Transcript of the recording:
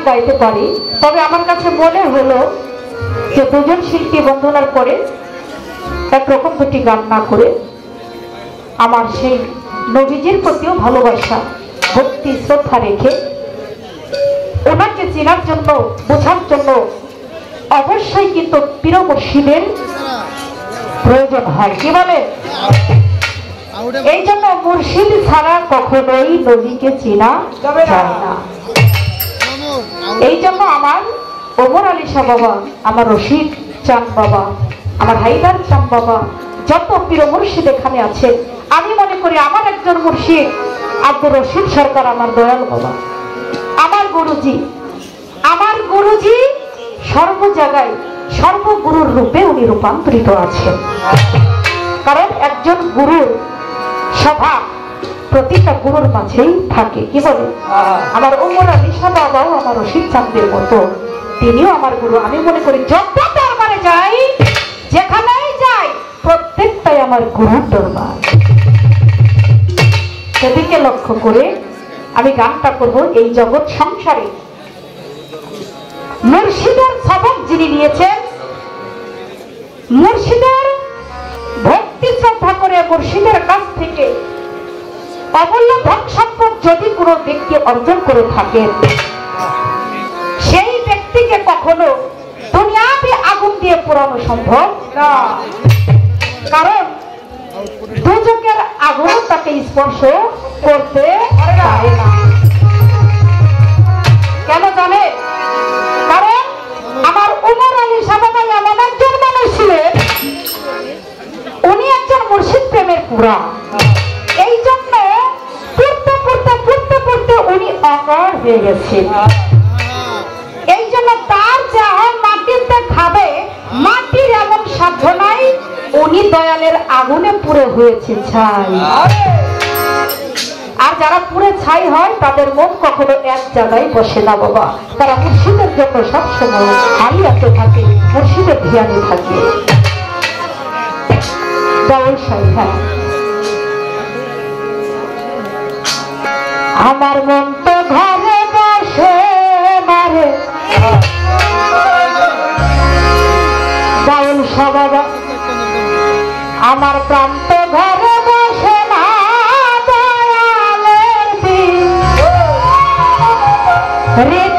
গাইতে পারি, তবে আমার কাছে মনে হলো যে দুজন শিল্পী বন্ধনার পরে একরকম দুটি গান না করে আমার সেই নবীজির প্রতিও ভালোবাসা ভক্তি শ্রদ্ধা রেখে ওনাকে চেনার জন্য বোঝার জন্য অবশ্যই কিন্তু পীর মুর্শিদের প্রয়োজন হয়। কি বলে? এই জন্য মুর্শিদ ছাড়া কখনোই নবীকে চেনা যায় না। এই জন্য আমার ওমর আলী শাহ বাবা, আমার রশিদ চাঁদ বাবা, আমার হায়দার চাঁদ বাবা, যত পীর মুর্শিদ এখানে আছে, আমি মনে করি আমার একজন মুর্শিদ আব্দুর রশিদ সরকার, আমার দয়াল বাবা, আমার গুরুজি সর্ব জায়গায় সর্বগুরুর রূপে উনি রূপান্তরিত আছেন। কারণ একজন গুরুর স্বভাব প্রতিটা গুরুর মাঝেই থাকে। কি বলে? আমার ওমর আলী শাহ বাবাও আমার রশিদ চাঁদের মতো, তিনিও আমার গুরু। আমি মনে করি যত দরবারে যাই, যেখানেই যাই, প্রত্যেকটাই আমার গুরুর দরবার। সেদিকে লক্ষ্য করে আমি গানটা করব। এই জগৎ সংসারে মুর্শিদের সবক যিনি নিয়েছেন, মুর্শিদের ভক্তি শ্রদ্ধা করে মুর্শিদের কাছ থেকে অমূল্য ধন সম্পদ যদি কোনো ব্যক্তি অর্জন করে থাকেন, সেই ব্যক্তিকে কখনো দুনিয়াতে আগুন দিয়ে পোড়ানো সম্ভব না। কারণ দুজকের আগুন তাকে স্পর্শ করতে পারে না। কেন জানে? কারণ আমার ওমর আলী শাহ বাবা এমন একজন মানুষ ছিলেন, উনি একজন মুর্শিদ প্রেমের পুরা। এই জন্য পড়তে পড়তে পড়তে পড়তে উনি অকার হয়ে গেছেন। এই জন্য তার যা মাটিতে খাবে, মাটির এমন সাধ্য নাই, উনি দয়ালের আগুনে পুড়ে হয়েছে ছাই। আর যারা পুড়ে ছাই হয় তাদের মন কখনো এক জায়গায় বসে না বাবা। তারা মুর্শিদের জন্য সবসময় হারিয়াতে থাকে, মুর্শিদের ধ্যানে থাকে। হ্যাঁ, আমার মন তো ঘরে বসে মারে বাউল শাহ বাবা, আমার প্রাণ তো ঘরে বসে না, দয়ালের দিন